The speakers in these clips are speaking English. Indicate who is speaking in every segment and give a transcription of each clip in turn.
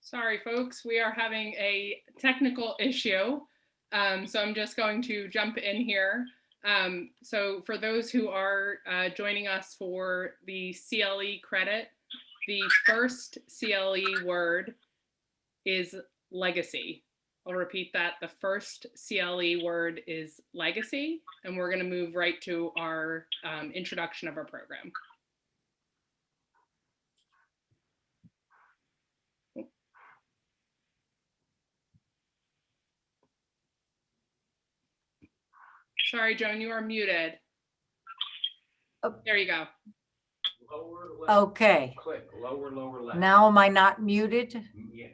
Speaker 1: Sorry, folks, we are having a technical issue. So I'm just going to jump in here. So for those who are joining us for the CLE credit, the first CLE word is legacy. I'll repeat that. The first CLE word is legacy, and we're going to move right to our introduction of our program. Sorry, Joan, you are muted. Oh. There you go.
Speaker 2: Lower left.
Speaker 3: Okay.
Speaker 2: Click lower left.
Speaker 3: Now am I not muted?
Speaker 2: Yeah.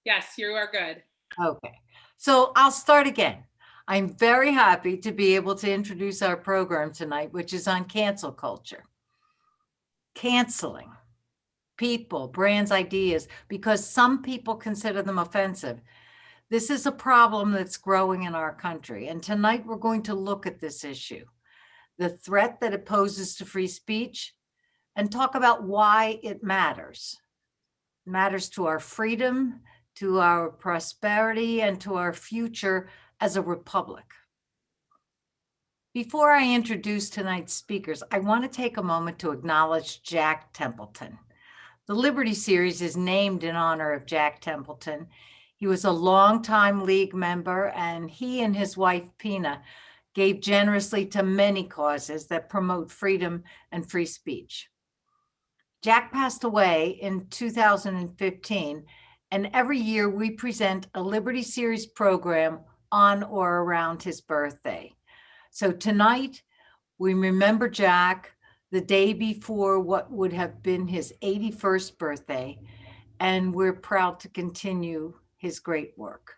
Speaker 1: Yes, you are good.
Speaker 3: Okay. So I'll start again. I'm very happy to be able to introduce our program tonight, which is on cancel culture. Canceling people, brands, ideas, because some people consider them offensive. This is a problem that's growing in our country. And tonight we're going to look at this issue, the threat that it poses to free speech, and talk about why it matters. It matters to our freedom, to our prosperity, and to our future as a republic. Before I introduce tonight's speakers, I want to take a moment to acknowledge Jack Templeton. The Liberty Series is named in honor of Jack Templeton. He was a longtime League member, and he and his wife, Pina, gave generously to many causes that promote freedom and free speech. Jack passed away in 2015, and every year we present a Liberty Series program on or around his birthday. So tonight, we remember Jack the day before what would have been his 81st birthday, and we're proud to continue his great work.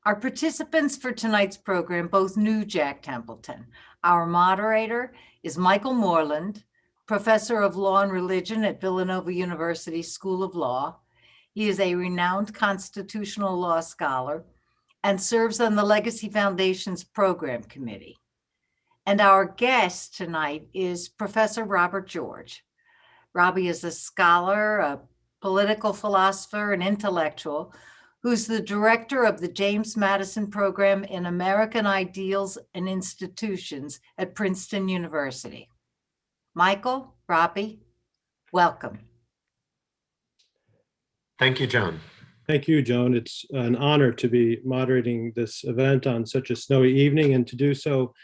Speaker 3: Our participants for tonight's program both knew Jack Templeton. Our moderator is Michael Moreland, professor of law and religion at Villanova University School of Law. He is a renowned constitutional law scholar and serves on the Legacy Foundation's program committee. And our guest tonight is Professor Robert George. Robbie is a scholar, a political philosopher, and intellectual who's the director of the James Madison Program in American Ideals and Institutions at Princeton University. Michael, Robbie, welcome.
Speaker 2: Thank you, Joan.
Speaker 4: Thank you, Joan. It's an honor to be moderating this event on such a snowy evening and to do so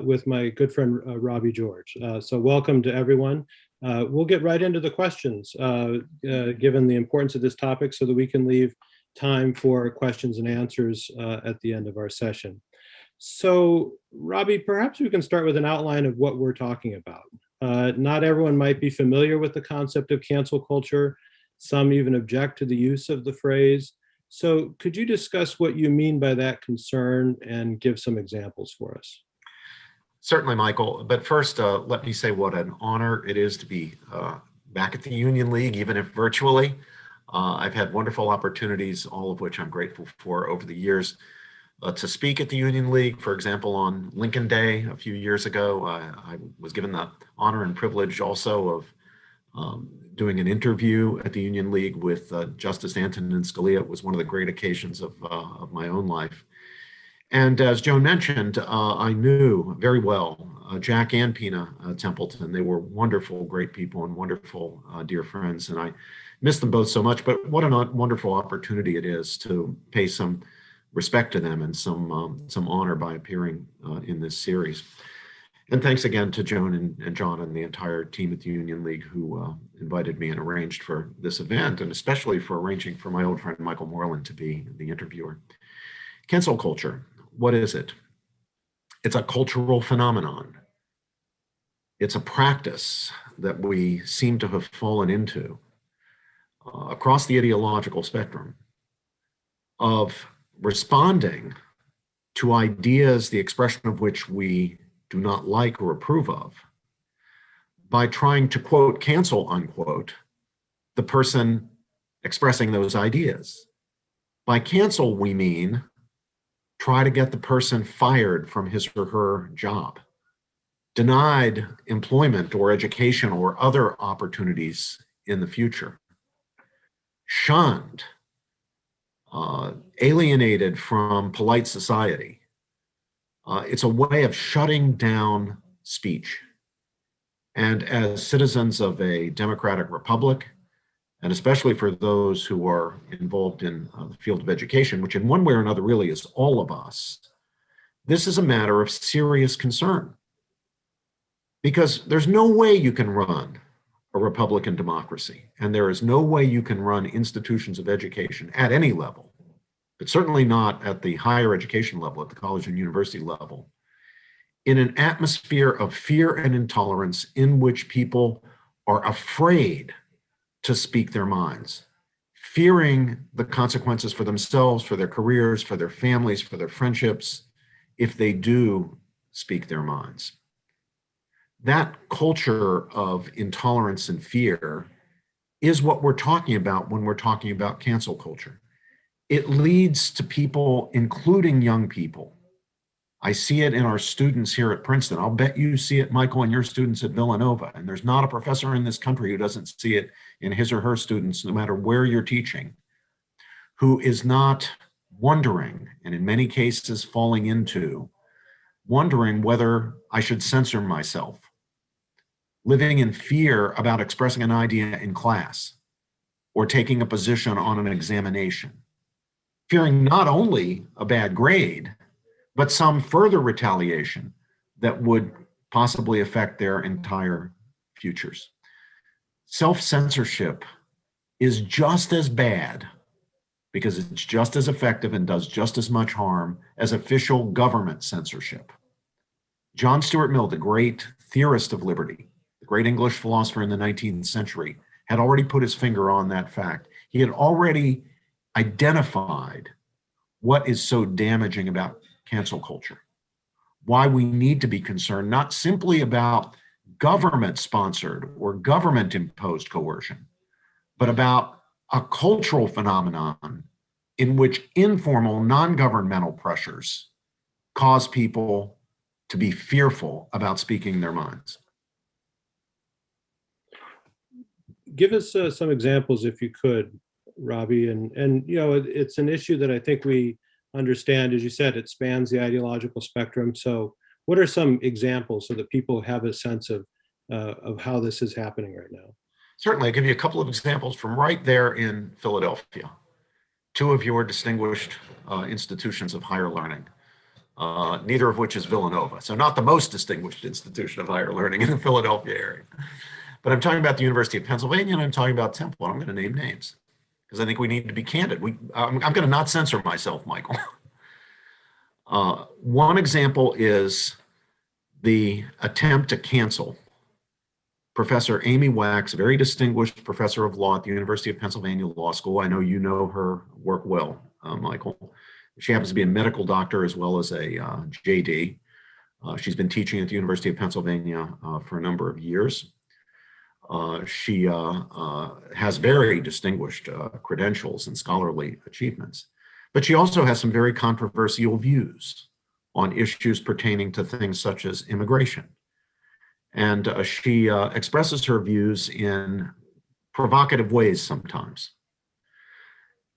Speaker 4: with my good friend, Robbie George. So welcome to everyone. We'll get right into the questions, given the importance of this topic, so that we can leave time for questions and answers at the end of our session. So, Robbie, perhaps we can start with an outline of what we're talking about. Not everyone might be familiar with the concept of cancel culture. Some even object to the use of the phrase. So could you discuss what you mean by that concern and give some examples for us?
Speaker 2: Certainly, Michael. But first, let me say what an honor it is to be back at the Union League, even if virtually. I've had wonderful opportunities, all of which I'm grateful for over the years, to speak at the Union League. For example, on Lincoln Day a few years ago, I was given the honor and privilege also of doing an interview at the Union League with Justice Antonin Scalia. It was one of the great occasions of my own life. And as Joan mentioned, I knew very well Jack and Pina Templeton. They were wonderful, great people and wonderful dear friends. And I miss them both so much, but what a wonderful opportunity it is to pay some respect to them and some honor by appearing in this series. And thanks again to Joan and John and the entire team at the Union League who invited me and arranged for this event, and especially for arranging for my old friend Michael Moreland to be the interviewer. Cancel culture, what is it? It's a cultural phenomenon. It's a practice that we seem to have fallen into across the ideological spectrum of responding to ideas, the expression of which we do not like or approve of, by trying to, quote, cancel, unquote, the person expressing those ideas. By cancel, we mean try to get the person fired from his or her job, denied employment or education or other opportunities in the future. shunned, alienated from polite society. It's a way of shutting down speech. And as citizens of a democratic republic, and especially for those who are involved in the field of education, which in one way or another really is all of us, this is a matter of serious concern. Because there's no way you can run a Republican democracy, and there is no way you can run institutions of education at any level, but certainly not at the higher education level, at the college and university level, in an atmosphere of fear and intolerance in which people are afraid to speak their minds, fearing the consequences for themselves, for their careers, for their families, for their friendships, if they do speak their minds. That culture of intolerance and fear is what we're talking about when we're talking about cancel culture. It leads to people, including young people. I see it in our students here at Princeton. I'll bet you see it, Michael, in your students at Villanova. And there's not a professor in this country who doesn't see it in his or her students, no matter where you're teaching, who is not wondering, and in many cases falling into, wondering whether I should censor myself, living in fear about expressing an idea in class or taking a position on an examination, fearing not only a bad grade, but some further retaliation that would possibly affect their entire futures. Self-censorship is just as bad, because it's just as effective and does just as much harm as official government censorship. John Stuart Mill, the great theorist of liberty, the great English philosopher in the 19th century, had already put his finger on that fact. He had already identified what is so damaging about cancel culture, why we need to be concerned not simply about government-sponsored or government-imposed coercion, but about a cultural phenomenon in which informal, non-governmental pressures cause people to be fearful about speaking their minds.
Speaker 4: Give us some examples, if you could, Robbie. And you know, it's an issue that I think we understand. As you said, it spans the ideological spectrum. So what are some examples so that people have a sense of how this is happening right now?
Speaker 2: Certainly, I'll give you a couple of examples from right there in Philadelphia, two of your distinguished institutions of higher learning, neither of which is Villanova. So not the most distinguished institution of higher learning in the Philadelphia area. But I'm talking about the University of Pennsylvania, and I'm talking about Temple. I'm going to name names because I think we need to be candid. I'm going to not censor myself, Michael. One example is the attempt to cancel Professor Amy Wax, a very distinguished professor of law at the University of Pennsylvania Law School. I know you know her work well, Michael. She happens to be a medical doctor as well as a JD. She's been teaching at the University of Pennsylvania for a number of years. She has very distinguished credentials and scholarly achievements, but she also has some very controversial views on issues pertaining to things such as immigration. And she expresses her views in provocative ways sometimes.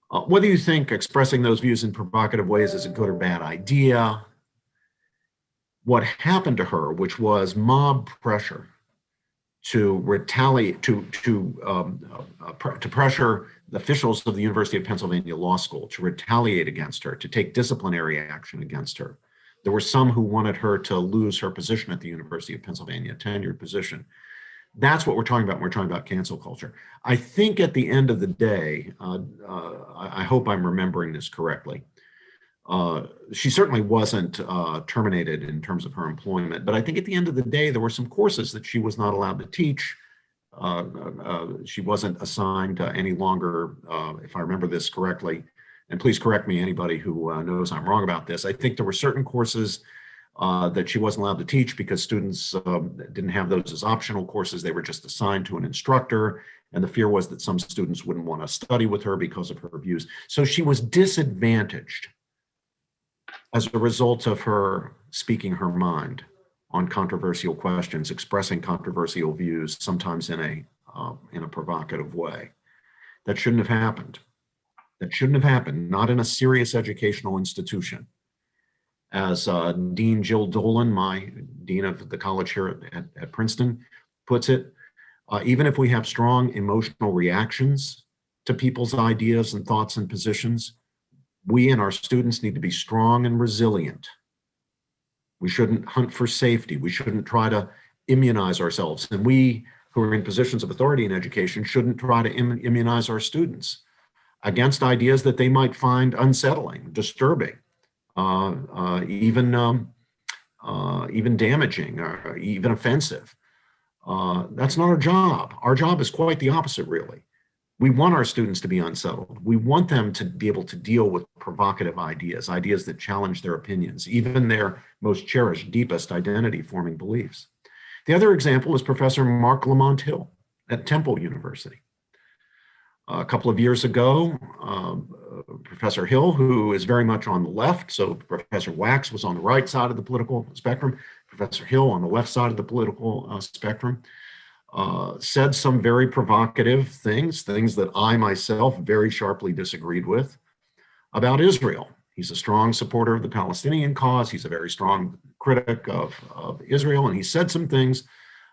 Speaker 2: Whether you think expressing those views in provocative ways is a good or bad idea, what happened to her, which was mob pressure to retaliate, to pressure the officials of the University of Pennsylvania Law School to retaliate against her, to take disciplinary action against her. There were some who wanted her to lose her position at the University of Pennsylvania, a tenured position. That's what we're talking about when we're talking about cancel culture. I think at the end of the day, I hope I'm remembering this correctly, she certainly wasn't terminated in terms of her employment, but I think at the end of the day, there were some courses that she was not allowed to teach. She wasn't assigned any longer, if I remember this correctly, and please correct me, anybody who knows I'm wrong about this. I think there were certain courses that she wasn't allowed to teach because students didn't have those as optional courses. They were just assigned to an instructor. And the fear was that some students wouldn't want to study with her because of her views. So she was disadvantaged as a result of her speaking her mind on controversial questions, expressing controversial views, sometimes in a provocative way. That shouldn't have happened. That shouldn't have happened, not in a serious educational institution. As Dean Jill Dolan, my dean of the college here at Princeton, puts it, even if we have strong emotional reactions to people's ideas and thoughts and positions, we and our students need to be strong and resilient. We shouldn't hunt for safety. We shouldn't try to immunize ourselves. And we who are in positions of authority in education shouldn't try to immunize our students against ideas that they might find unsettling, disturbing, even damaging, or even offensive. That's not our job. Our job is quite the opposite, really. We want our students to be unsettled. We want them to be able to deal with provocative ideas, ideas that challenge their opinions, even their most cherished, deepest identity-forming beliefs. The other example is Professor Mark Lamont Hill at Temple University. A couple of years ago, Professor Hill, who is very much on the left, so Professor Wax was on the right side of the political spectrum, Professor Hill on the left side of the political spectrum, said some very provocative things that I myself very sharply disagreed with about Israel. He's a strong supporter of the Palestinian cause. He's a very strong critic of Israel, and he said some things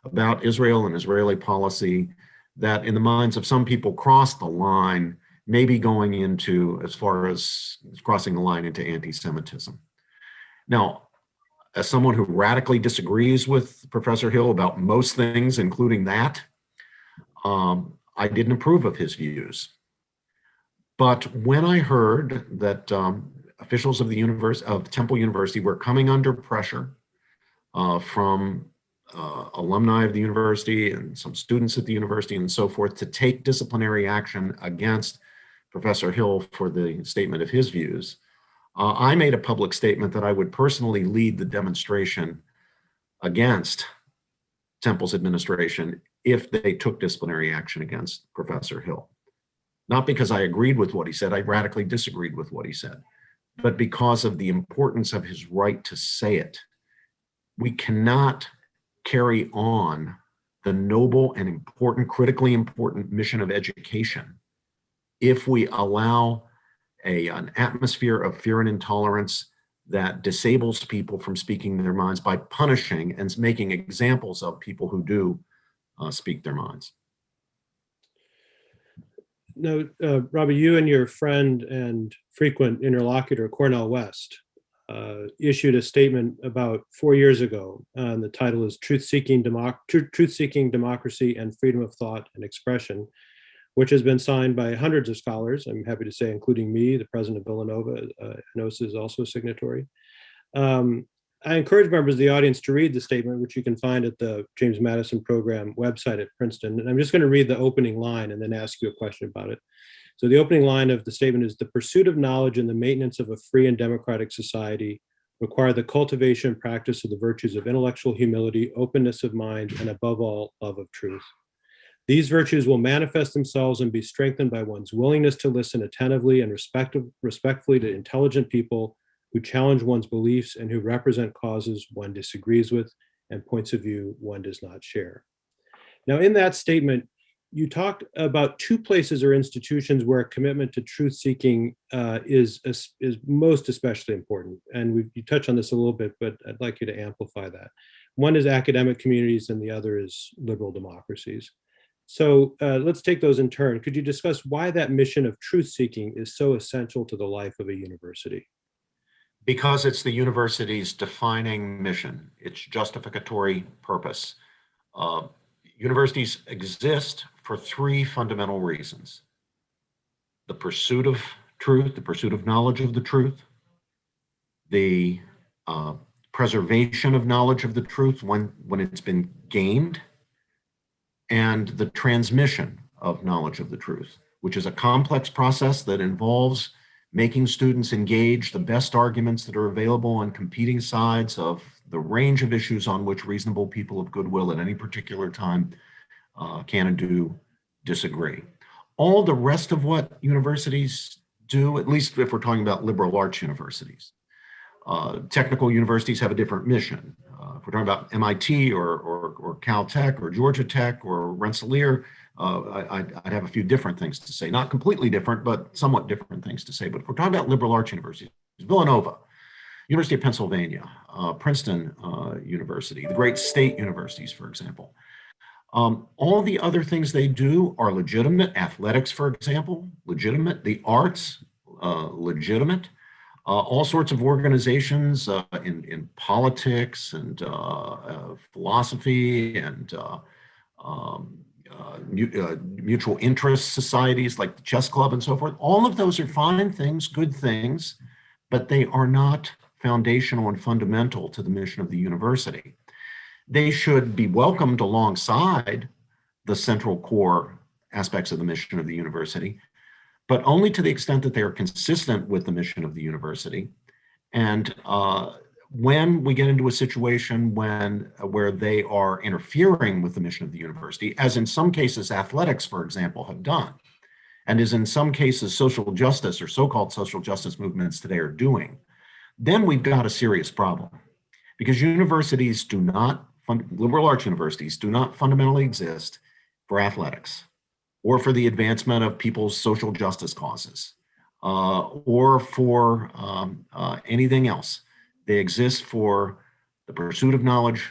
Speaker 2: about Israel and Israeli policy that in the minds of some people crossed the line, maybe going into as far as crossing the line into anti-Semitism. Now, as someone who radically disagrees with Professor Hill about most things, including that, I didn't approve of his views. But when I heard that officials of Temple University were coming under pressure from alumni of the university and some students at the university and so forth to take disciplinary action against Professor Hill for the statement of his views, I made a public statement that I would personally lead the demonstration against Temple's administration if they took disciplinary action against Professor Hill. Not because I agreed with what he said, I radically disagreed with what he said, but because of the importance of his right to say it. We cannot carry on the noble and important, critically important mission of education if we allow an atmosphere of fear and intolerance that disables people from speaking their minds by punishing and making examples of people who do speak their minds.
Speaker 4: Now, Robbie, you and your friend and frequent interlocutor, Cornel West, issued a statement about 4 years ago. The title is Truth-Seeking Democracy and Freedom of Thought and Expression, which has been signed by hundreds of scholars, I'm happy to say, including me, the president of Villanova. Enosa is also a signatory. I encourage members of the audience to read the statement, which you can find at the James Madison Program website at Princeton. And I'm just going to read the opening line and then ask you a question about it. So the opening line of the statement is, "The pursuit of knowledge and the maintenance of a free and democratic society require the cultivation and practice of the virtues of intellectual humility, openness of mind, and above all, love of truth. These virtues will manifest themselves and be strengthened by one's willingness to listen attentively and respectfully to intelligent people who challenge one's beliefs and who represent causes one disagrees with and points of view one does not share." Now, in that statement, you talked about two places or institutions where a commitment to truth-seeking is most especially important. And you touched on this a little bit, but I'd like you to amplify that. One is academic communities and the other is liberal democracies. So let's take those in turn. Could you discuss why that mission of truth-seeking is so essential to the life of a university?
Speaker 2: Because it's the university's defining mission, its justificatory purpose. Universities exist for three fundamental reasons: the pursuit of truth, the pursuit of knowledge of the truth, the preservation of knowledge of the truth when it's been gained, and the transmission of knowledge of the truth, which is a complex process that involves making students engage the best arguments that are available on competing sides of the range of issues on which reasonable people of goodwill at any particular time can and do disagree. All the rest of what universities do, at least if we're talking about liberal arts universities, Technical universities have a different mission. If we're talking about MIT or Caltech or Georgia Tech or Rensselaer, I'd have a few different things to say. Not completely different, but somewhat different things to say. But if we're talking about liberal arts universities, Villanova, University of Pennsylvania, Princeton University, the great state universities, for example. All the other things they do are legitimate. Athletics, for example, legitimate. The arts, legitimate. All sorts of organizations in politics and philosophy and mutual interest societies like the chess club and so forth. All of those are fine things, good things, but they are not foundational and fundamental to the mission of the university. They should be welcomed alongside the central core aspects of the mission of the university, but only to the extent that they are consistent with the mission of the university. And when we get into a situation where they are interfering with the mission of the university, as in some cases athletics, for example, have done, and as in some cases social justice or so-called social justice movements today are doing, then we've got a serious problem. Because universities do not, liberal arts universities do not fundamentally exist for athletics or for the advancement of people's social justice causes or for anything else. They exist for the pursuit of knowledge,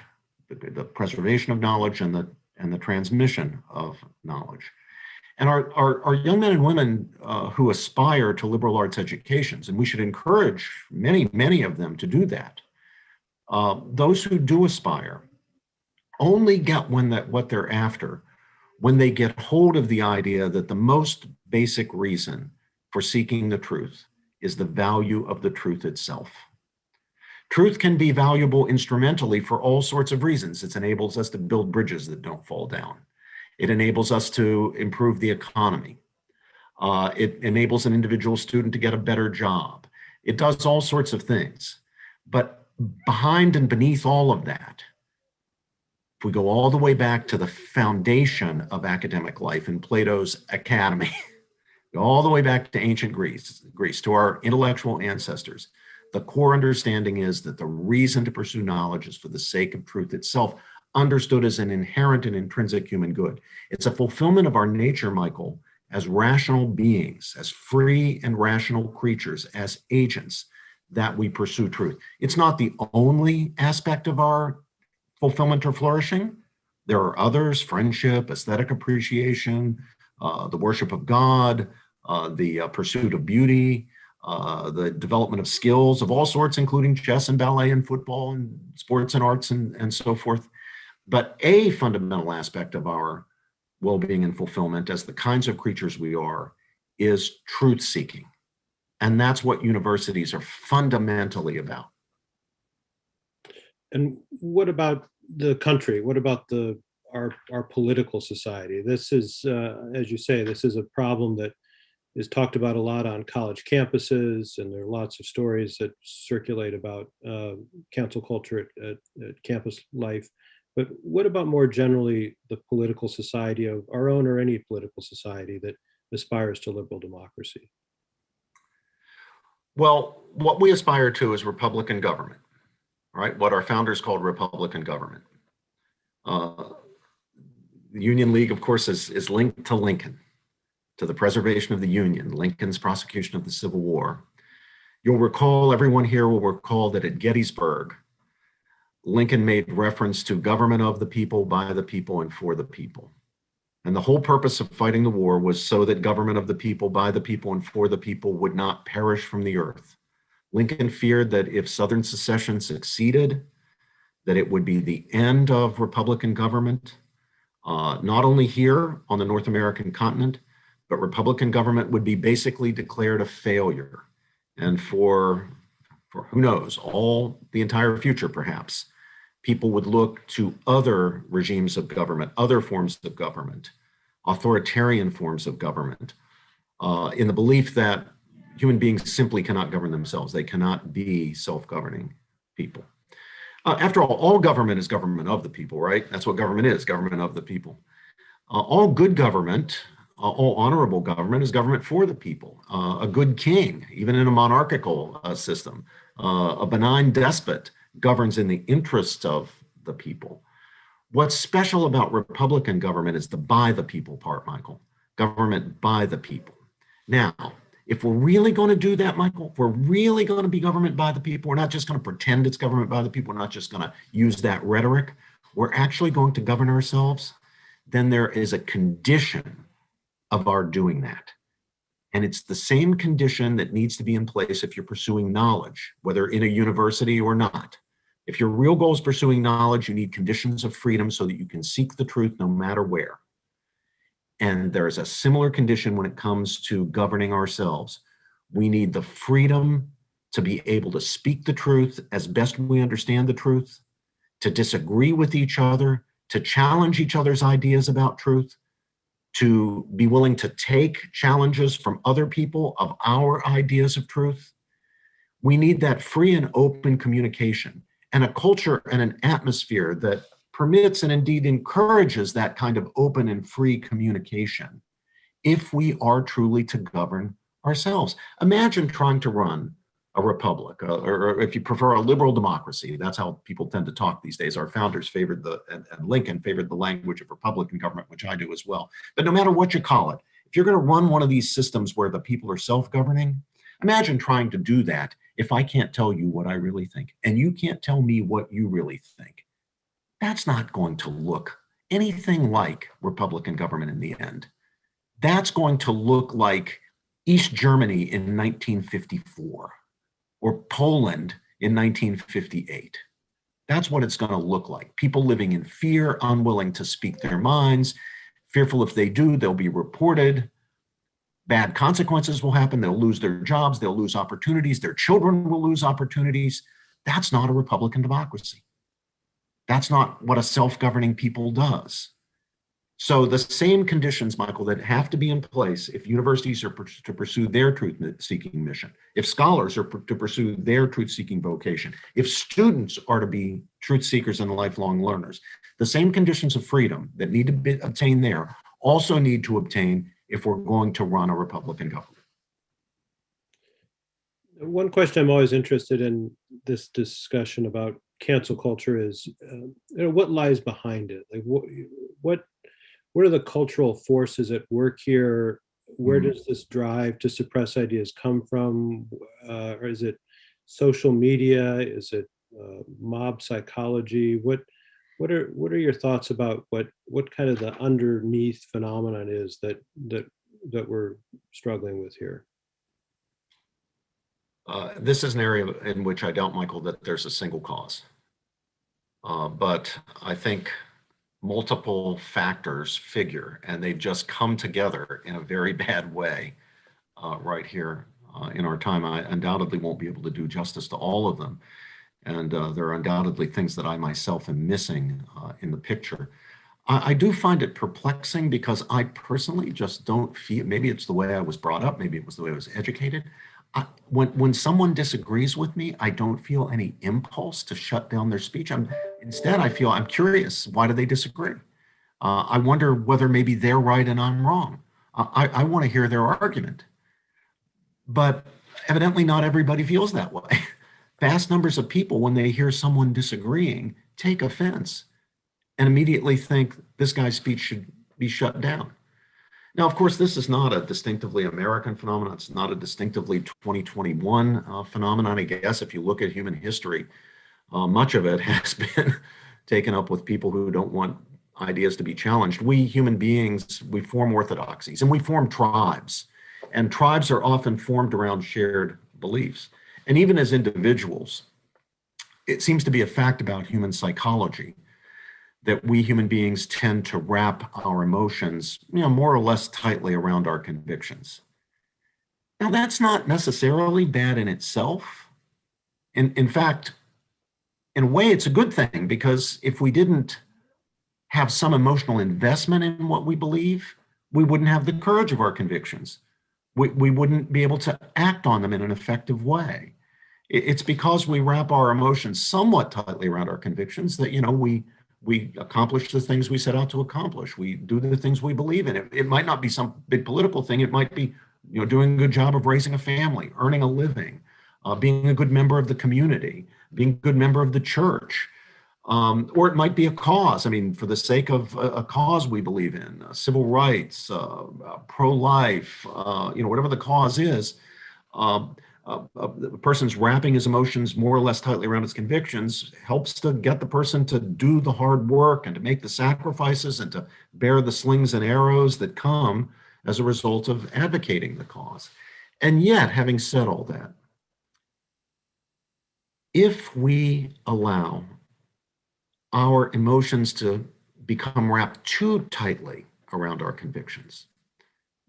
Speaker 2: the preservation of knowledge, and the transmission of knowledge. And our young men and women who aspire to liberal arts educations, and we should encourage many of them to do that, those who do aspire only get what they're after when they get hold of the idea that the most basic reason for seeking the truth is the value of the truth itself. Truth can be valuable instrumentally for all sorts of reasons. It enables us to build bridges that don't fall down. It enables us to improve the economy. It enables an individual student to get a better job. It does all sorts of things. But behind and beneath all of that, if we go all the way back to the foundation of academic life in Plato's Academy, all the way back to ancient Greece, to our intellectual ancestors, the core understanding is that the reason to pursue knowledge is for the sake of truth itself, understood as an inherent and intrinsic human good. It's a fulfillment of our nature, Michael, as rational beings, as free and rational creatures, as agents, that we pursue truth. It's not the only aspect of our fulfillment or flourishing. There are others: friendship, aesthetic appreciation, the worship of God, the pursuit of beauty, the development of skills of all sorts, including chess and ballet and football and sports and arts and so forth. But a fundamental aspect of our well-being and fulfillment as the kinds of creatures we are is truth-seeking. And that's what universities are fundamentally about.
Speaker 4: And what about the country? What about our political society? This is, as you say, this is a problem that is talked about a lot on college campuses, and there are lots of stories that circulate about cancel culture at campus life. But what about more generally the political society of our own, or any political society that aspires to liberal democracy?
Speaker 2: Well, what we aspire to is Republican government, right? What our founders called Republican government. The Union League, of course, is linked to Lincoln, to the preservation of the Union, Lincoln's prosecution of the Civil War. You'll recall, everyone here will recall that at Gettysburg, Lincoln made reference to government of the people, by the people, and for the people. And the whole purpose of fighting the war was so that government of the people, by the people, and for the people would not perish from the earth. Lincoln feared that if Southern secession succeeded, that it would be the end of Republican government, not only here on the North American continent, but Republican government would be basically declared a failure. And for who knows, the entire future perhaps, people would look to other regimes of government, other forms of government, authoritarian forms of government, in the belief that human beings simply cannot govern themselves. They cannot be self-governing people. After all government is government of the people, right? That's what government is, government of the people. All good government, honorable government is government for the people. A good king, even in a monarchical system, a benign despot governs in the interest of the people. What's special about Republican government is the by the people part, Michael. Government by the people. Now, if we're really going to do that, Michael, if we're really going to be government by the people, we're not just going to pretend it's government by the people, we're not just going to use that rhetoric, we're actually going to govern ourselves, then there is a condition of our doing that. And it's the same condition that needs to be in place if you're pursuing knowledge, whether in a university or not. If your real goal is pursuing knowledge, you need conditions of freedom so that you can seek the truth no matter where. And there's a similar condition when it comes to governing ourselves. We need the freedom to be able to speak the truth as best we understand the truth, to disagree with each other, to challenge each other's ideas about truth, to be willing to take challenges from other people of our ideas of truth. We need that free and open communication and a culture and an atmosphere that permits and indeed encourages that kind of open and free communication if we are truly to govern ourselves. Imagine trying to run a republic, or if you prefer, a liberal democracy. That's how people tend to talk these days. Our founders favored and Lincoln favored the language of Republican government, which I do as well. But no matter what you call it, if you're going to run one of these systems where the people are self-governing, imagine trying to do that if I can't tell you what I really think, and you can't tell me what you really think. That's not going to look anything like Republican government in the end. That's going to look like East Germany in 1954 or Poland in 1958. That's what it's going to look like. People living in fear, unwilling to speak their minds, fearful if they do, they'll be reported. Bad consequences will happen. They'll lose their jobs. They'll lose opportunities. Their children will lose opportunities. That's not a Republican democracy. That's not what a self-governing people does. So the same conditions, Michael, that have to be in place if universities are to pursue their truth-seeking mission, if scholars are to pursue their truth-seeking vocation, if students are to be truth seekers and lifelong learners, the same conditions of freedom that need to be obtained there also need to obtain if we're going to run a Republican government.
Speaker 4: One question I'm always interested in this discussion about cancel culture is, what lies behind it? Like, what are the cultural forces at work here? Where does this drive to suppress ideas come from? Or is it social media? Is it mob psychology? What are your thoughts about what kind of the underneath phenomenon is that we're struggling with here?
Speaker 2: This is an area in which I doubt, Michael, that there's a single cause. But I think multiple factors figure, and they've just come together in a very bad way right here in our time. I undoubtedly won't be able to do justice to all of them. And there are undoubtedly things that I myself am missing in the picture. I do find it perplexing because I personally just don't feel, maybe it's the way I was brought up, maybe it was the way I was educated. When someone disagrees with me, I don't feel any impulse to shut down their speech. Instead, I feel I'm curious. Why do they disagree? I wonder whether maybe they're right and I'm wrong. I want to hear their argument. But evidently not everybody feels that way. Vast numbers of people, when they hear someone disagreeing, take offense and immediately think this guy's speech should be shut down. Now, of course, this is not a distinctively American phenomenon. It's not a distinctively 2021 phenomenon. I guess if you look at human history, much of it has been taken up with people who don't want ideas to be challenged. We human beings, we form orthodoxies and we form tribes. And tribes are often formed around shared beliefs. And even as individuals, it seems to be a fact about human psychology that we human beings tend to wrap our emotions, more or less tightly around our convictions. Now, that's not necessarily bad in itself. In fact, in a way, it's a good thing, because if we didn't have some emotional investment in what we believe, we wouldn't have the courage of our convictions. We wouldn't be able to act on them in an effective way. It's because we wrap our emotions somewhat tightly around our convictions that, we we accomplish the things we set out to accomplish. We do the things we believe in. It might not be some big political thing. It might be, doing a good job of raising a family, earning a living, being a good member of the community, being a good member of the church. Or it might be a cause. I mean, for the sake of a cause we believe in, civil rights, pro-life, whatever the cause is. The person's wrapping his emotions more or less tightly around his convictions helps to get the person to do the hard work and to make the sacrifices and to bear the slings and arrows that come as a result of advocating the cause. And yet, having said all that, if we allow our emotions to become wrapped too tightly around our convictions,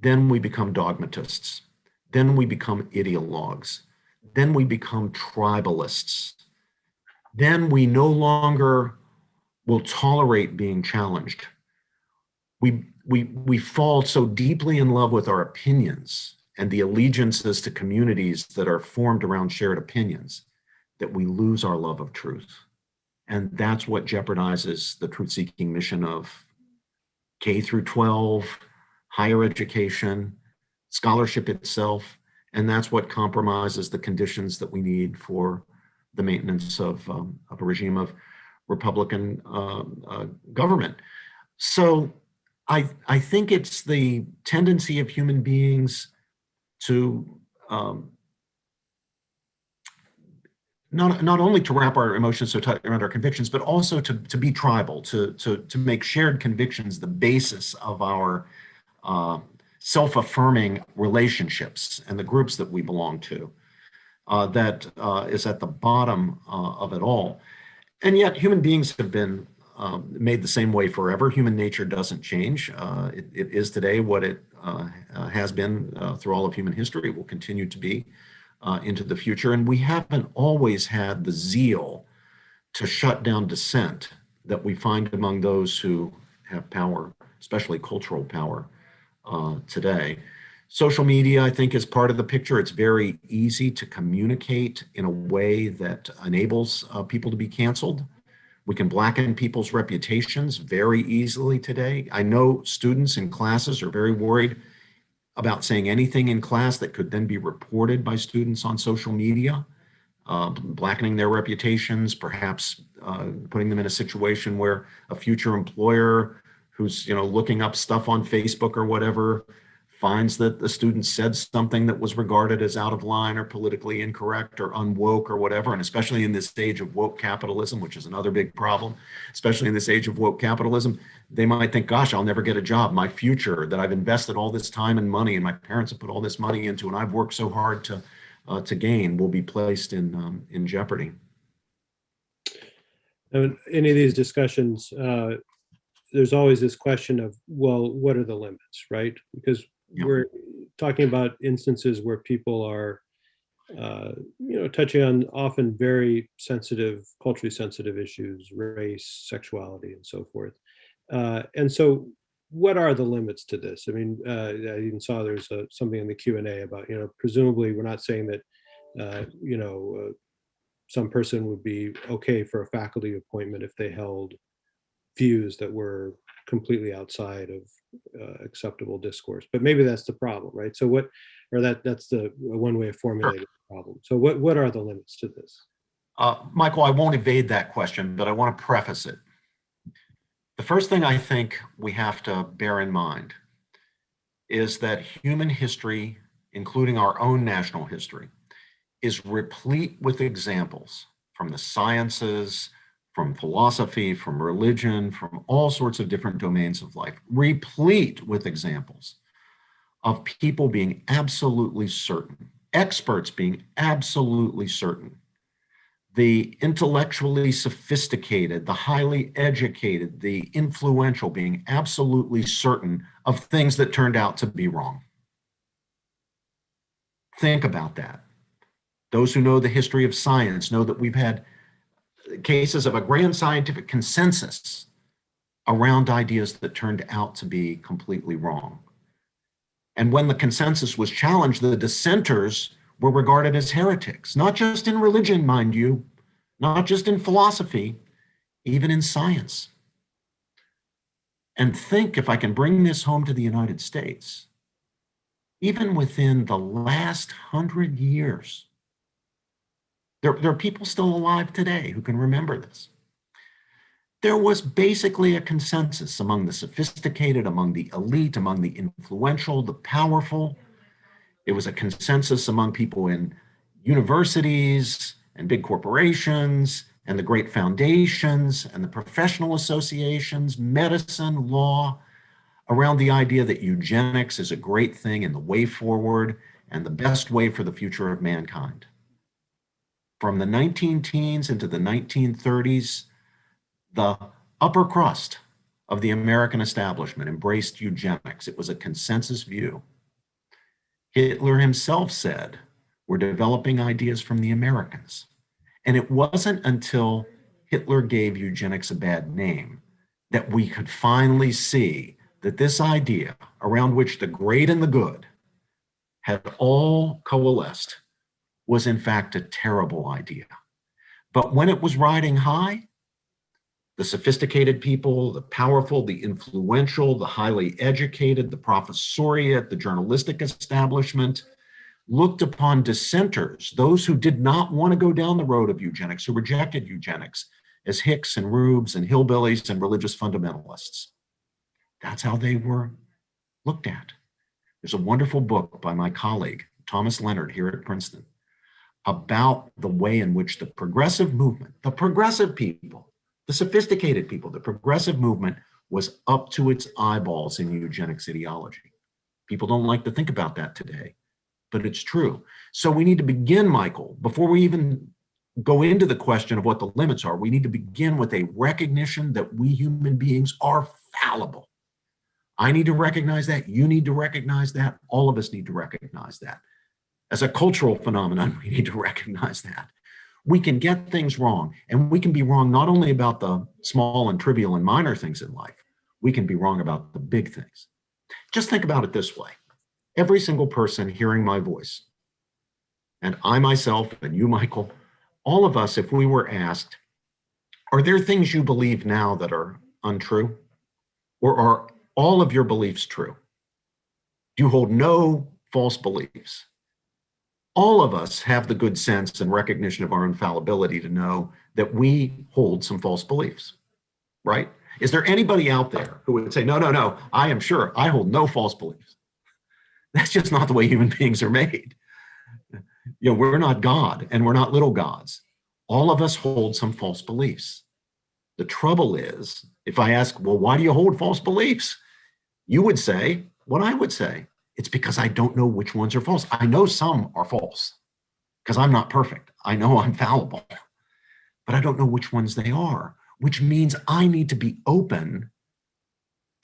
Speaker 2: then we become dogmatists. Then we become ideologues. Then we become tribalists. Then we no longer will tolerate being challenged. We fall so deeply in love with our opinions and the allegiances to communities that are formed around shared opinions that we lose our love of truth. And that's what jeopardizes the truth-seeking mission of K through 12, higher education, scholarship itself, and that's what compromises the conditions that we need for the maintenance of a regime of Republican government. So I think it's the tendency of human beings to not only to wrap our emotions so tight around our convictions, but also to be tribal, to make shared convictions the basis of our self-affirming relationships and the groups that we belong to. That is at the bottom of it all. And yet human beings have been made the same way forever. Human nature doesn't change. It is today what it has been through all of human history. It will continue to be into the future. And we haven't always had the zeal to shut down dissent that we find among those who have power, especially cultural power. Today. Social media, I think, is part of the picture. It's very easy to communicate in a way that enables people to be canceled. We can blacken people's reputations very easily today. I know students in classes are very worried about saying anything in class that could then be reported by students on social media, blackening their reputations, perhaps putting them in a situation where a future employer who's looking up stuff on Facebook or whatever finds that the student said something that was regarded as out of line or politically incorrect or unwoke or whatever. And especially in this age of woke capitalism, which is another big problem, especially in this age of woke capitalism, they might think, gosh, I'll never get a job. My future that I've invested all this time and money and my parents have put all this money into and I've worked so hard to gain will be placed in jeopardy.
Speaker 4: In any of these discussions, there's always this question of, well, what are the limits, right? Because we're talking about instances where people are, touching on often very sensitive, culturally sensitive issues, race, sexuality, and so forth. And so what are the limits to this? I mean, I even saw there's something in the Q&A about, presumably we're not saying that, some person would be okay for a faculty appointment if they held views that were completely outside of acceptable discourse, but maybe that's the problem, right? So that's the one way of formulating the problem. So what are the limits to this?
Speaker 2: Michael, I won't evade that question, but I want to preface it. The first thing I think we have to bear in mind is that human history, including our own national history, is replete with examples from the sciences, from philosophy, from religion, from all sorts of different domains of life, replete with examples of people being absolutely certain, experts being absolutely certain, the intellectually sophisticated, the highly educated, the influential being absolutely certain of things that turned out to be wrong. Think about that. Those who know the history of science know that we've had cases of a grand scientific consensus around ideas that turned out to be completely wrong. And when the consensus was challenged, the dissenters were regarded as heretics, not just in religion, mind you, not just in philosophy, even in science. And think, if I can bring this home to the United States, even within the last 100 years, there are people still alive today who can remember this. There was basically a consensus among the sophisticated, among the elite, among the influential, the powerful. It was a consensus among people in universities and big corporations and the great foundations and the professional associations, medicine, law, around the idea that eugenics is a great thing and the way forward and the best way for the future of mankind. From the 19-teens into the 1930s, the upper crust of the American establishment embraced eugenics. It was a consensus view. Hitler himself said, we're developing ideas from the Americans. And it wasn't until Hitler gave eugenics a bad name that we could finally see that this idea, around which the great and the good had all coalesced, was in fact a terrible idea. But when it was riding high, the sophisticated people, the powerful, the influential, the highly educated, the professoriate, the journalistic establishment, looked upon dissenters, those who did not want to go down the road of eugenics, who rejected eugenics, as hicks and rubes and hillbillies and religious fundamentalists. That's how they were looked at. There's a wonderful book by my colleague, Thomas Leonard, here at Princeton, about the way in which the progressive movement, the progressive people, the sophisticated people, the progressive movement was up to its eyeballs in eugenics ideology. People don't like to think about that today, but it's true. So we need to begin, Michael, before we even go into the question of what the limits are, we need to begin with a recognition that we human beings are fallible. I need to recognize that. You need to recognize that. All of us need to recognize that. As a cultural phenomenon, we need to recognize that. We can get things wrong, and we can be wrong not only about the small and trivial and minor things in life, we can be wrong about the big things. Just think about it this way. Every single person hearing my voice, and I myself and you, Michael, all of us, if we were asked, are there things you believe now that are untrue? Or are all of your beliefs true? Do you hold no false beliefs? All of us have the good sense and recognition of our infallibility to know that we hold some false beliefs, right? Is there anybody out there who would say, no, I am sure I hold no false beliefs? That's just not the way human beings are made. You know, we're not God and we're not little gods. All of us hold some false beliefs. The trouble is, if I ask, well, why do you hold false beliefs? You would say, what I would say, it's because I don't know which ones are false. I know some are false because I'm not perfect. I know I'm fallible, but I don't know which ones they are, which means I need to be open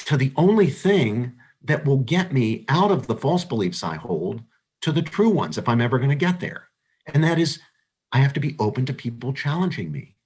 Speaker 2: to the only thing that will get me out of the false beliefs I hold to the true ones if I'm ever going to get there. And that is, I have to be open to people challenging me,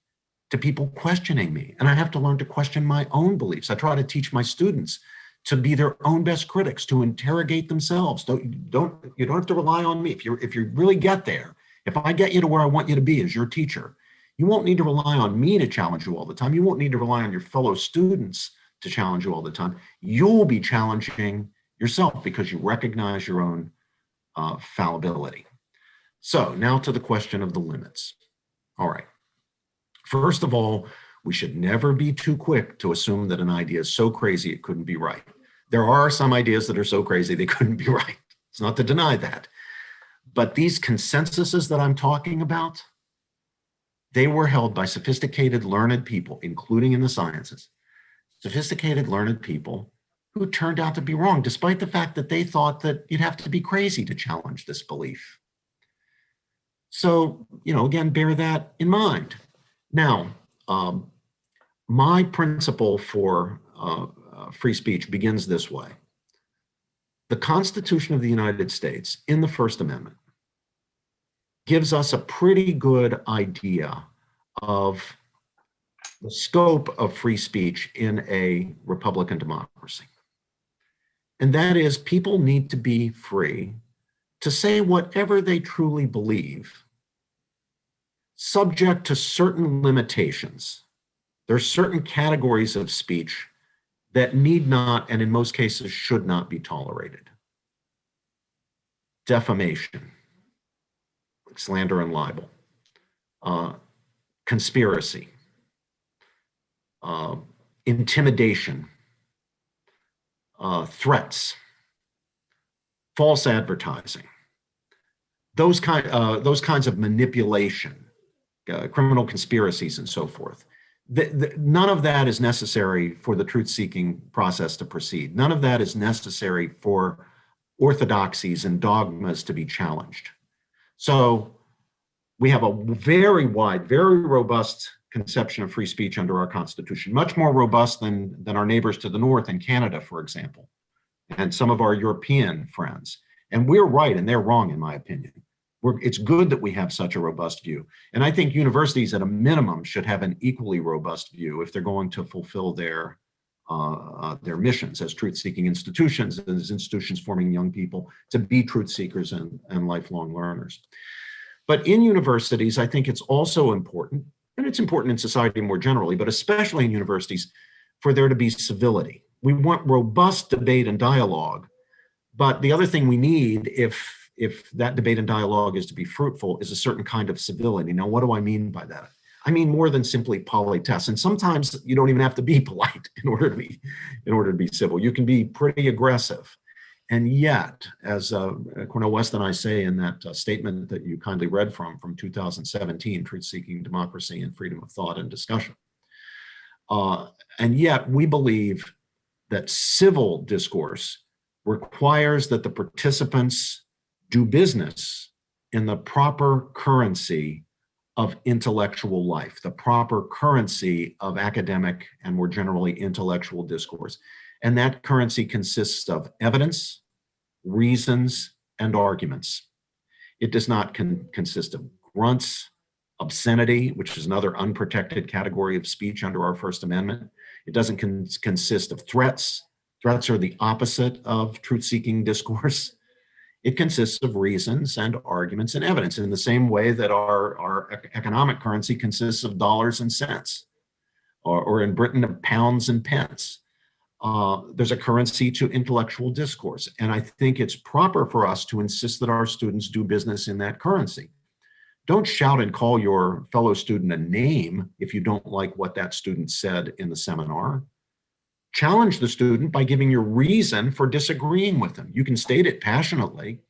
Speaker 2: to people questioning me. And I have to learn to question my own beliefs. I try to teach my students to be their own best critics, to interrogate themselves. You don't have to rely on me. If you really get there, if I get you to where I want you to be as your teacher, you won't need to rely on me to challenge you all the time. You won't need to rely on your fellow students to challenge you all the time. You'll be challenging yourself because you recognize your own fallibility. So now to the question of the limits. All right. First of all, we should never be too quick to assume that an idea is so crazy it couldn't be right. There are some ideas that are so crazy they couldn't be right. It's not to deny that. But these consensuses that I'm talking about, they were held by sophisticated, learned people, including in the sciences, sophisticated, learned people who turned out to be wrong, despite the fact that they thought that you'd have to be crazy to challenge this belief. So, again, bear that in mind. Now, my principle for free speech begins this way. The Constitution of the United States, in the First Amendment, gives us a pretty good idea of the scope of free speech in a Republican democracy. And that is, people need to be free to say whatever they truly believe, subject to certain limitations. There are certain categories of speech that need not, and in most cases should not be tolerated. Defamation, like slander and libel, conspiracy, intimidation, threats, false advertising, those kinds of manipulation, criminal conspiracies, and so forth. None of that is necessary for the truth-seeking process to proceed. None of that is necessary for orthodoxies and dogmas to be challenged. So we have a very wide, very robust conception of free speech under our Constitution, much more robust than our neighbors to the north in Canada, for example, and some of our European friends. And we're right and they're wrong, in my opinion. It's good that we have such a robust view. And I think universities at a minimum should have an equally robust view if they're going to fulfill their missions as truth-seeking institutions, as institutions forming young people to be truth seekers and lifelong learners. But in universities, I think it's also important, and it's important in society more generally, but especially in universities, for there to be civility. We want robust debate and dialogue, but the other thing we need, if that debate and dialogue is to be fruitful, is a certain kind of civility. Now, what do I mean by that? I mean more than simply politesse. And sometimes you don't even have to be polite in order to be civil. You can be pretty aggressive. And yet, as Cornel West and I say in that statement that you kindly read from 2017, Truth-Seeking Democracy and Freedom of Thought and Discussion. And yet we believe that civil discourse requires that the participants do business in the proper currency of intellectual life, the proper currency of academic and more generally intellectual discourse. And that currency consists of evidence, reasons, and arguments. It does not consist of grunts, obscenity, which is another unprotected category of speech under our First Amendment. It doesn't consist of threats. Threats are the opposite of truth-seeking discourse. It consists of reasons and arguments and evidence in the same way that our economic currency consists of dollars and cents, or in Britain of pounds and pence. There's a currency to intellectual discourse. And I think it's proper for us to insist that our students do business in that currency. Don't shout and call your fellow student a name if you don't like what that student said in the seminar. Challenge the student by giving your reason for disagreeing with them. You can state it passionately,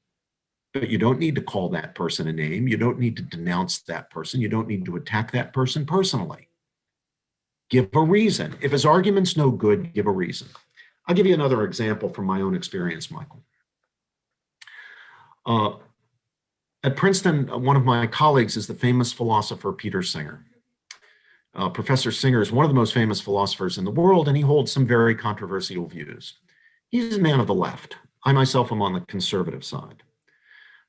Speaker 2: but you don't need to call that person a name. You don't need to denounce that person. You don't need to attack that person personally. Give a reason. If his argument's no good, give a reason. I'll give you another example from my own experience, Michael. At Princeton, one of my colleagues is the famous philosopher Peter Singer. Professor Singer is one of the most famous philosophers in the world, and he holds some very controversial views. He's a man of the left. I myself am on the conservative side.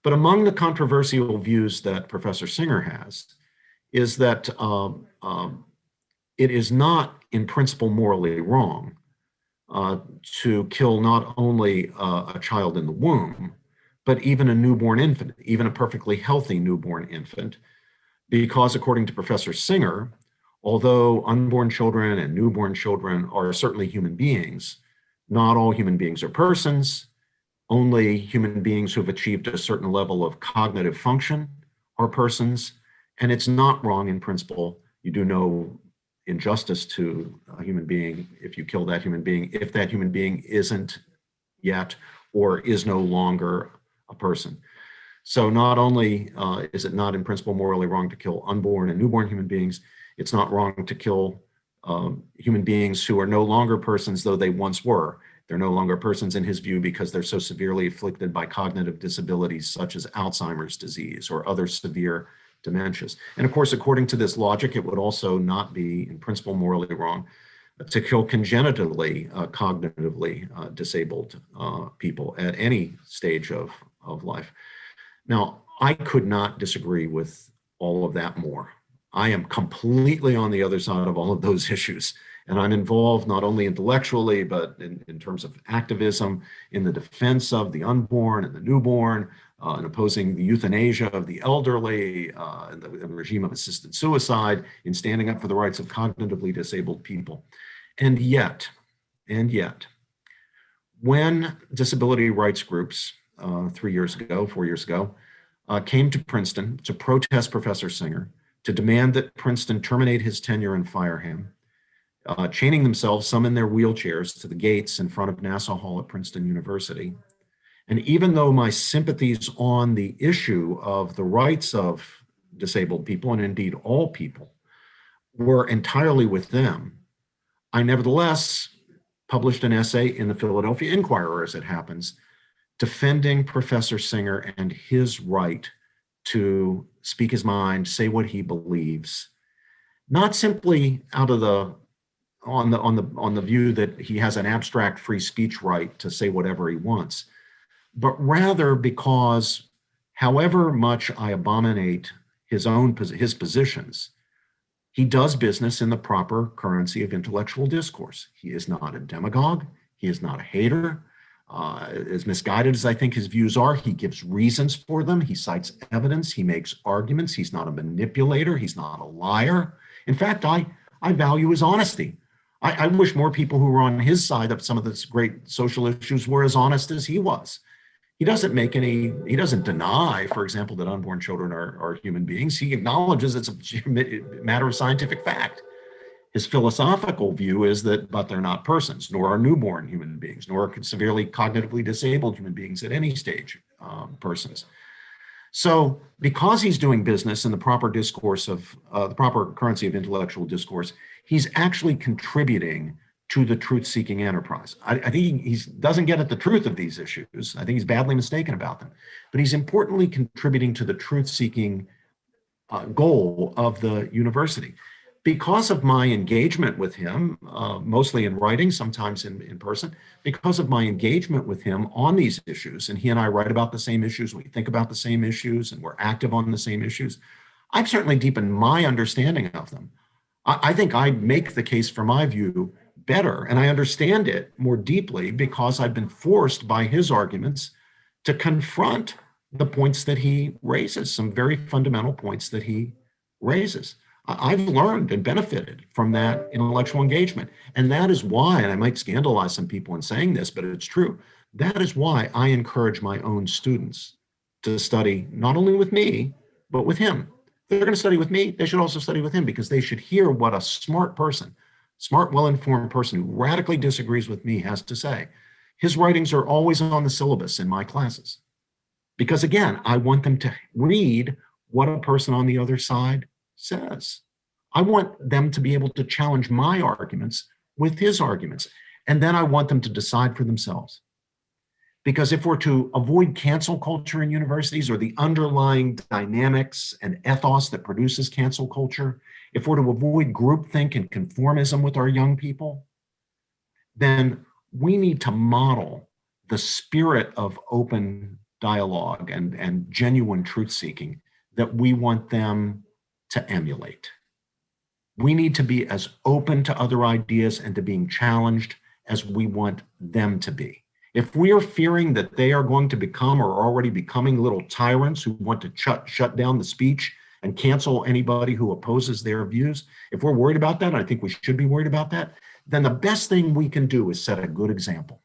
Speaker 2: But among the controversial views that Professor Singer has is that it is not in principle morally wrong to kill not only a child in the womb, but even a newborn infant, even a perfectly healthy newborn infant, because according to Professor Singer, although unborn children and newborn children are certainly human beings, not all human beings are persons. Only human beings who have achieved a certain level of cognitive function are persons. And it's not wrong in principle. You do no injustice to a human being if you kill that human being, if that human being isn't yet or is no longer a person. So not only is it not in principle morally wrong to kill unborn and newborn human beings, it's not wrong to kill human beings who are no longer persons, though they once were. They're no longer persons in his view because they're so severely afflicted by cognitive disabilities such as Alzheimer's disease or other severe dementias. And of course, according to this logic, it would also not be in principle morally wrong to kill congenitally, cognitively disabled people at any stage of life. Now, I could not disagree with all of that more. I am completely on the other side of all of those issues. And I'm involved not only intellectually, but in terms of activism in the defense of the unborn and the newborn, in opposing the euthanasia of the elderly, and the regime of assisted suicide, in standing up for the rights of cognitively disabled people. And yet, And yet, when disability rights groups 4 years ago, came to Princeton to protest Professor Singer, to demand that Princeton terminate his tenure and fire him, chaining themselves, some in their wheelchairs, to the gates in front of Nassau Hall at Princeton University. And even though my sympathies on the issue of the rights of disabled people, and indeed all people, were entirely with them, I nevertheless published an essay in the Philadelphia Inquirer, as it happens, defending Professor Singer and his right to speak his mind, say what he believes, not simply out of on the view that he has an abstract free speech right to say whatever he wants, but rather because however much I abominate his positions, he does business in the proper currency of intellectual discourse. He is not a demagogue. He is not a hater. As misguided as I think his views are, he gives reasons for them. He cites evidence. He makes arguments. He's not a manipulator. He's not a liar. In fact, I value his honesty. I wish more people who were on his side of some of the great social issues were as honest as he was. He doesn't deny, for example, that unborn children are human beings. He acknowledges it's a matter of scientific fact. His philosophical view is that, but they're not persons, nor are newborn human beings, nor are severely cognitively disabled human beings at any stage persons. So because he's doing business in the proper discourse of the proper currency of intellectual discourse, he's actually contributing to the truth-seeking enterprise. I think he doesn't get at the truth of these issues. I think he's badly mistaken about them, but he's importantly contributing to the truth-seeking goal of the university. Because of my engagement with him, mostly in writing, sometimes in person, because of my engagement with him on these issues, and he and I write about the same issues, we think about the same issues, and we're active on the same issues, I've certainly deepened my understanding of them. I think I make the case for my view better, and I understand it more deeply because I've been forced by his arguments to confront the points that he raises, some very fundamental points that he raises. I've learned and benefited from that intellectual engagement. And that is why, and I might scandalize some people in saying this, but it's true, that is why I encourage my own students to study not only with me, but with him. If they're going to study with me, they should also study with him, because they should hear what a smart person, smart, well-informed person who radically disagrees with me has to say. His writings are always on the syllabus in my classes. Because again, I want them to read what a person on the other side says. I want them to be able to challenge my arguments with his arguments. And then I want them to decide for themselves. Because if we're to avoid cancel culture in universities, or the underlying dynamics and ethos that produces cancel culture, if we're to avoid groupthink and conformism with our young people, then we need to model the spirit of open dialogue and genuine truth-seeking that we want them to emulate. We need to be as open to other ideas and to being challenged as we want them to be. If we are fearing that they are going to become, or are already becoming, little tyrants who want to shut down the speech and cancel anybody who opposes their views, if we're worried about that, and I think we should be worried about that, then the best thing we can do is set a good example.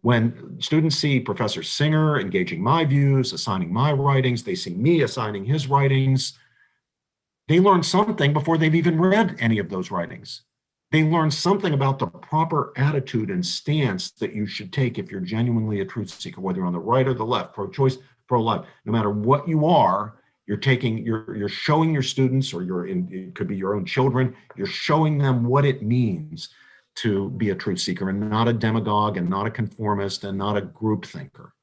Speaker 2: When students see Professor Singer engaging my views, assigning my writings, they see me assigning his writings, they learn something before they've even read any of those writings. They learn something about the proper attitude and stance that you should take if you're genuinely a truth seeker, whether you're on the right or the left, pro-choice, pro-life. No matter what you are, you're showing your students, or it could be your own children, you're showing them what it means to be a truth seeker, and not a demagogue, and not a conformist, and not a group thinker.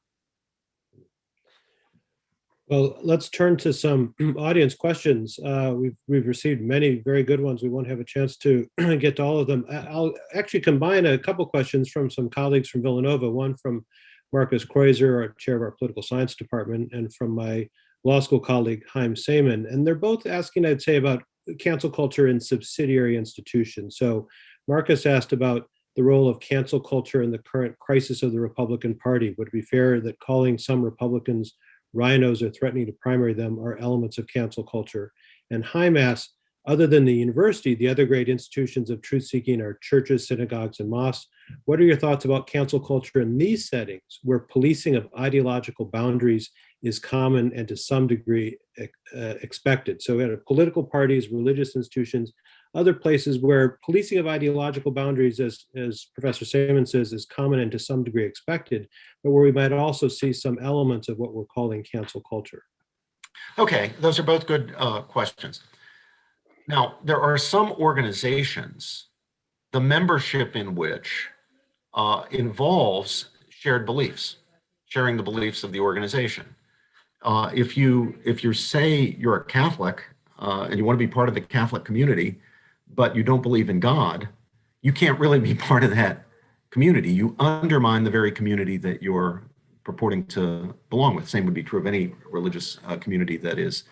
Speaker 4: Well, let's turn to some audience questions. We've received many very good ones. We won't have a chance to get to all of them. I'll actually combine a couple questions from some colleagues from Villanova, one from Marcus Kreuzer, our chair of our political science department, and from my law school colleague, Haim Saman. And they're both asking, I'd say, about cancel culture in subsidiary institutions. So Marcus asked about the role of cancel culture in the current crisis of the Republican Party. Would it be fair that calling some Republicans rhinos or threatening to primary them are elements of cancel culture? And Haim asks, Other than the university, the other great institutions of truth-seeking are churches, synagogues, and mosques. What are your thoughts about cancel culture in these settings where policing of ideological boundaries is common and to some degree expected? So at political parties, religious institutions, other places where policing of ideological boundaries, as Professor Saman says, is common and to some degree expected, but where we might also see some elements of what we're calling cancel culture.
Speaker 2: Okay, those are both good questions. Now, there are some organizations, the membership in which involves shared beliefs, sharing the beliefs of the organization. If you say you're a Catholic and you want to be part of the Catholic community, but you don't believe in God, you can't really be part of that community. You undermine the very community that you're purporting to belong with. Same would be true of any religious community that is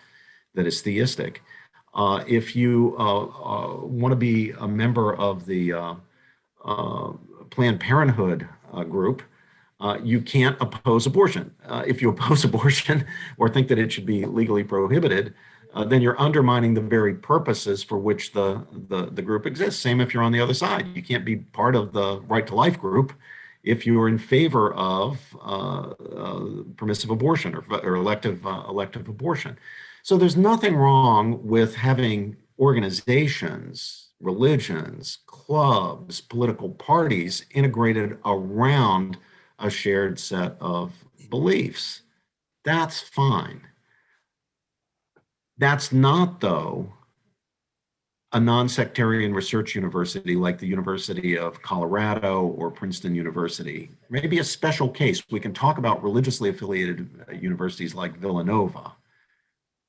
Speaker 2: theistic. If you want to be a member of the Planned Parenthood group, you can't oppose abortion. If you oppose abortion or think that it should be legally prohibited, then you're undermining the very purposes for which the group exists. Same if you're on the other side. You can't be part of the Right to Life group if you are in favor of permissive abortion or elective abortion. So there's nothing wrong with having organizations, religions, clubs, political parties integrated around a shared set of beliefs. That's fine. That's not, though, a non-sectarian research university like the University of Colorado or Princeton University. Maybe a special case. We can talk about religiously affiliated universities like Villanova,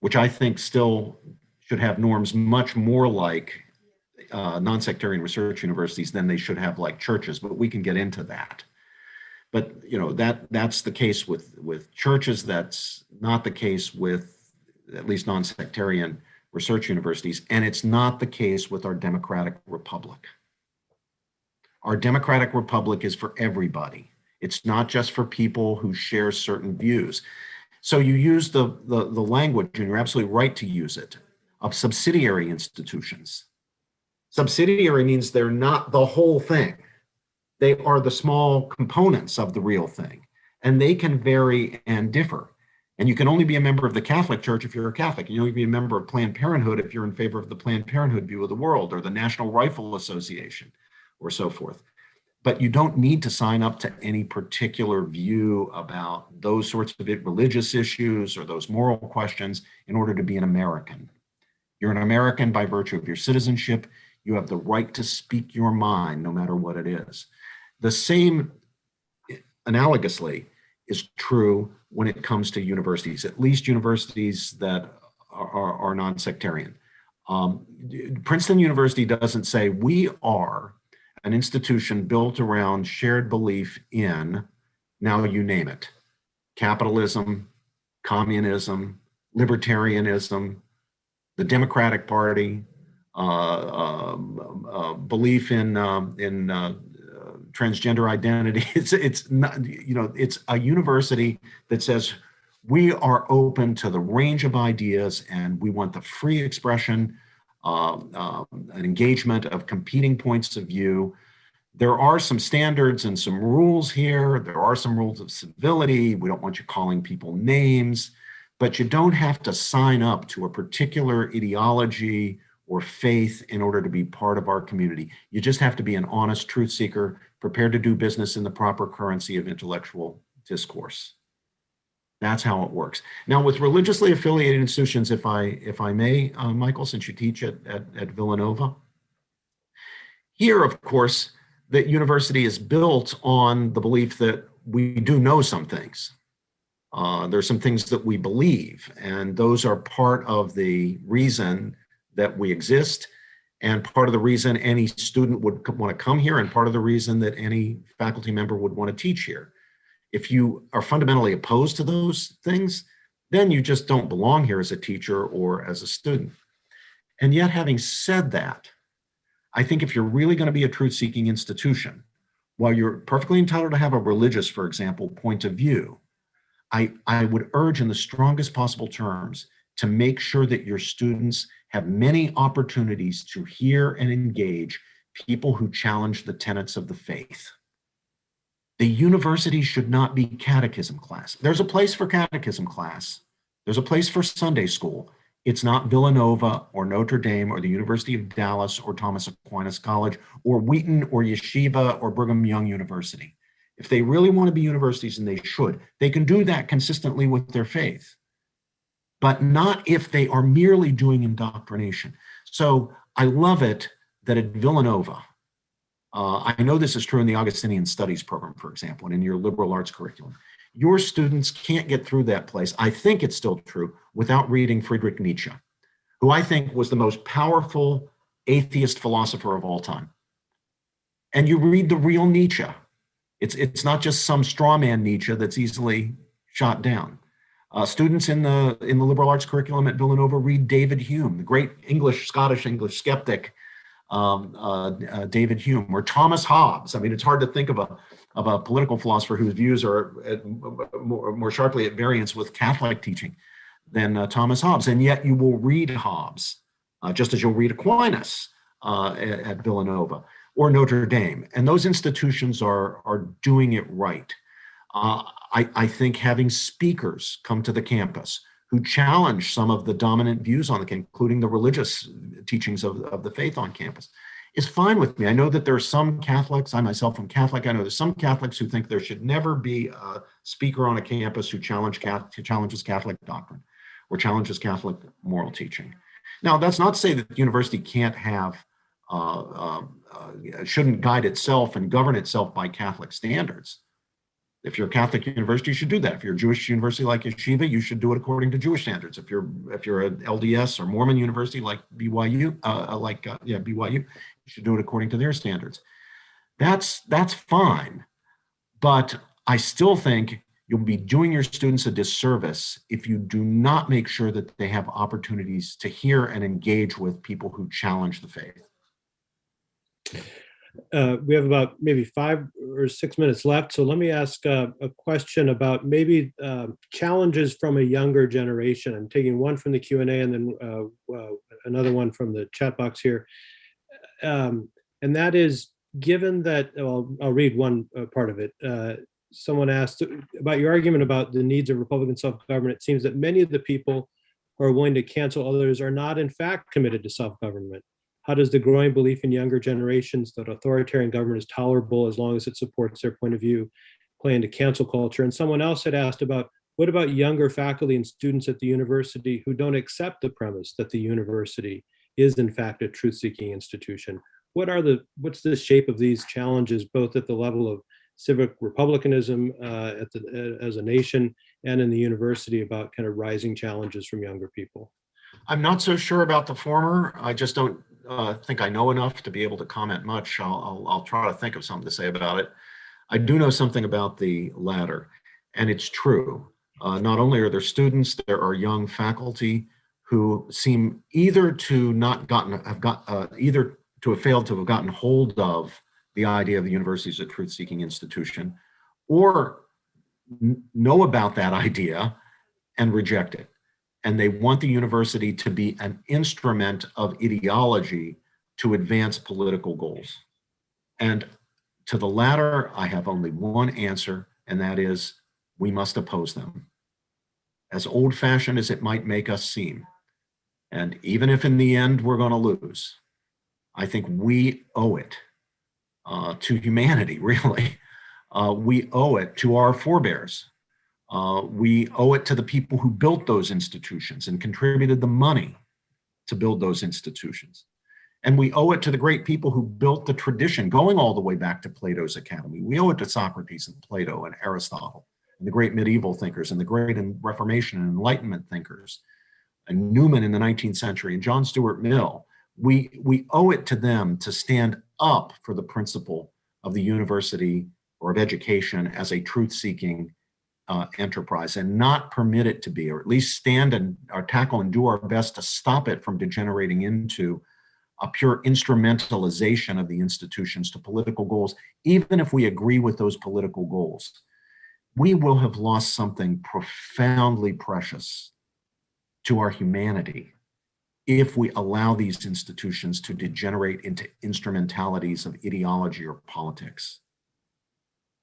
Speaker 2: which I think still should have norms much more like non-sectarian research universities than they should have like churches, but we can get into that. But that's the case with churches. That's not the case with at least non-sectarian research universities, and it's not the case with our democratic republic. Our democratic republic is for everybody. It's not just for people who share certain views. So you use the language, and you're absolutely right to use it, of subsidiary institutions. Subsidiary means they're not the whole thing. They are the small components of the real thing, and they can vary and differ. And you can only be a member of the Catholic Church if you're a Catholic. You can only be a member of Planned Parenthood if you're in favor of the Planned Parenthood view of the world, or the National Rifle Association, or so forth. But you don't need to sign up to any particular view about those sorts of religious issues or those moral questions in order to be an American. You're an American by virtue of your citizenship. You have the right to speak your mind, no matter what it is. The same, analogously, is true when it comes to universities, at least universities that are non-sectarian. Princeton University doesn't say we are an institution built around shared belief in, now you name it, capitalism, communism, libertarianism, the Democratic Party, belief in transgender identity. It's not, it's a university that says we are open to the range of ideas and we want the free expression, an engagement of competing points of view. There are some standards and some rules here. There are some rules of civility. We don't want you calling people names, but you don't have to sign up to a particular ideology or faith in order to be part of our community. You just have to be an honest truth seeker, prepared to do business in the proper currency of intellectual discourse. That's how it works. Now, with religiously affiliated institutions, if I may, Michael, since you teach at Villanova, here, of course, the university is built on the belief that we do know some things. There's some things that we believe, and those are part of the reason that we exist, and part of the reason any student would want to come here, and part of the reason that any faculty member would want to teach here. If you are fundamentally opposed to those things, then you just don't belong here as a teacher or as a student. And yet, having said that, I think if you're really going to be a truth-seeking institution, while you're perfectly entitled to have a religious, for example, point of view, I would urge in the strongest possible terms to make sure that your students have many opportunities to hear and engage people who challenge the tenets of the faith. The university should not be catechism class. There's a place for catechism class. There's a place for Sunday school. It's not Villanova or Notre Dame or the University of Dallas or Thomas Aquinas College or Wheaton or Yeshiva or Brigham Young University. If they really want to be universities, and they should, they can do that consistently with their faith, but not if they are merely doing indoctrination. So I love it that at Villanova, I know this is true in the Augustinian Studies program, for example, and in your liberal arts curriculum. Your students can't get through that place. I think it's still true without reading Friedrich Nietzsche, who I think was the most powerful atheist philosopher of all time. And you read the real Nietzsche. It's not just some straw man Nietzsche that's easily shot down. Students in the liberal arts curriculum at Villanova read David Hume, the great Scottish English skeptic, David Hume, or Thomas Hobbes. I mean, it's hard to think of a political philosopher whose views are more sharply at variance with Catholic teaching than Thomas Hobbes. And yet you will read Hobbes, just as you'll read Aquinas at Villanova or Notre Dame. And those institutions are doing it right. I think having speakers come to the campus who challenge some of the dominant views on the campus, including the religious teachings of the faith on campus, is fine with me. I know that there are some Catholics, I myself am Catholic, I know there's some Catholics who think there should never be a speaker on a campus who challenges Catholic doctrine or challenges Catholic moral teaching. Now, that's not to say that the university can't have, shouldn't guide itself and govern itself by Catholic standards. If you're a Catholic university, you should do that. If you're a Jewish university like Yeshiva, you should do it according to Jewish standards. If you're an LDS or Mormon university like BYU, BYU, you should do it according to their standards. That's fine, but I still think you'll be doing your students a disservice if you do not make sure that they have opportunities to hear and engage with people who challenge the faith.
Speaker 4: We have about maybe 5 or 6 minutes left. So let me ask a question about maybe challenges from a younger generation. I'm taking one from the Q&A and then another one from the chat box here. And that is, given that, well, I'll read one part of it. Someone asked about your argument about the needs of Republican self-government. It seems that many of the people who are willing to cancel others are not in fact committed to self-government. How does the growing belief in younger generations that authoritarian government is tolerable as long as it supports their point of view play into cancel culture? And someone else had asked about, what about younger faculty and students at the university who don't accept the premise that the university is in fact a truth-seeking institution? What's the shape of these challenges, both at the level of civic republicanism as a nation and in the university, about kind of rising challenges from younger people?
Speaker 2: I'm not so sure about the former. I just don't think I know enough to be able to comment much. I'll try to think of something to say about it. I do know something about the latter, and it's true. Not only are there students, there are young faculty who seem either to have failed to have gotten hold of the idea of the university as a truth-seeking institution, or know about that idea and reject it. And they want the university to be an instrument of ideology to advance political goals. And to the latter, I have only one answer, and that is, we must oppose them. As old-fashioned as it might make us seem, and even if in the end we're going to lose, I think we owe it to humanity, really. We owe it to our forebears. We owe it to the people who built those institutions and contributed the money to build those institutions. And we owe it to the great people who built the tradition, going all the way back to Plato's Academy. We owe it to Socrates and Plato and Aristotle and the great medieval thinkers and the great Reformation and Enlightenment thinkers, and Newman in the 19th century and John Stuart Mill. We owe it to them to stand up for the principle of the university or of education as a truth-seeking enterprise, and not permit it to be, or at least stand and tackle and do our best to stop it from degenerating into a pure instrumentalization of the institutions to political goals. Even if we agree with those political goals, we will have lost something profoundly precious to our humanity if we allow these institutions to degenerate into instrumentalities of ideology or politics.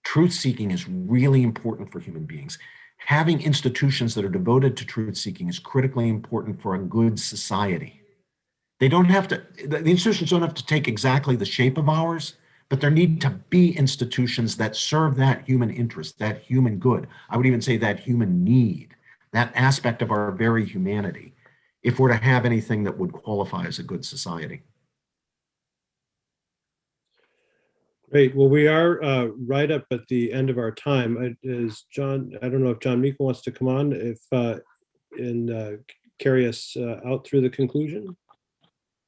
Speaker 2: Truth-seeking is really important for human beings. Having institutions that are devoted to truth-seeking is critically important for a good society. They don't have to, the institutions don't have to take exactly the shape of ours, but there need to be institutions that serve that human interest, that human good. I would even say that human need, that aspect of our very humanity, if we're to have anything that would qualify as a good society.
Speaker 4: Great. Well, we are right up at the end of our time. Is John, I don't know if John Meekle wants to come on and carry us out through the conclusion.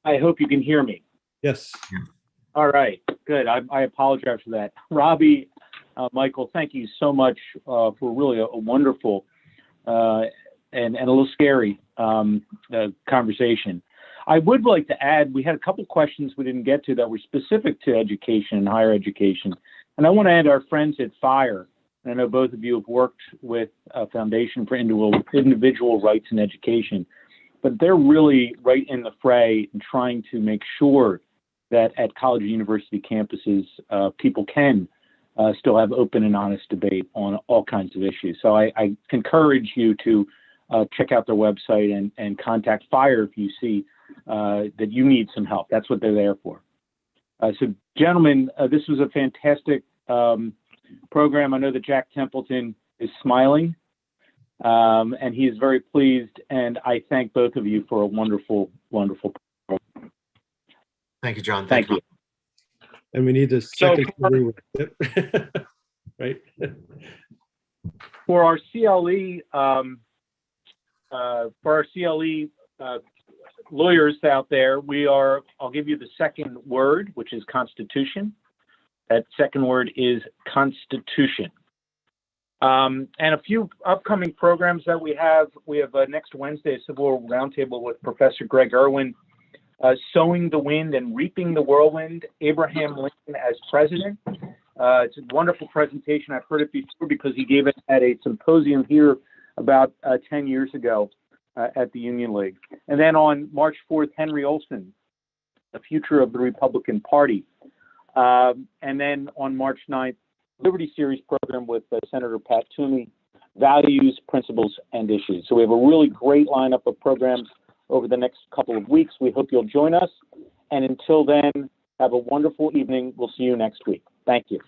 Speaker 5: I hope you can hear me.
Speaker 4: Yes.
Speaker 5: All right, good. I apologize for that. Robbie, Michael, thank you so much for really a wonderful and a little scary conversation. I would like to add, we had a couple questions we didn't get to that were specific to education and higher education. And I want to add our friends at FIRE. And I know both of you have worked with a Foundation for Individual Rights in Education, but they're really right in the fray and trying to make sure that at college and university campuses, people can still have open and honest debate on all kinds of issues. So I encourage you to check out their website and contact FIRE if you see that you need some help. That's what they're there for. So gentlemen, this was a fantastic program. I know that Jack Templeton is smiling and he is very pleased. And I thank both of you for a wonderful, wonderful program.
Speaker 2: Thank you, John.
Speaker 5: Thank you.
Speaker 4: And we need the second right?
Speaker 5: For our CLE, lawyers out there, I'll give you the second word, which is Constitution. That second word is Constitution. And a few upcoming programs that we have next Wednesday, a Civil Roundtable with Professor Greg Irwin, Sowing the Wind and Reaping the Whirlwind, Abraham Lincoln as President. It's a wonderful presentation. I've heard it before because he gave it at a symposium here about 10 years ago. At the Union League. And then on March 4th, Henry Olson, The Future of the Republican Party. And then on March 9th, Liberty Series program with Senator Pat Toomey, Values, Principles, and Issues. So we have a really great lineup of programs over the next couple of weeks. We hope you'll join us. And until then, have a wonderful evening. We'll see you next week. Thank you.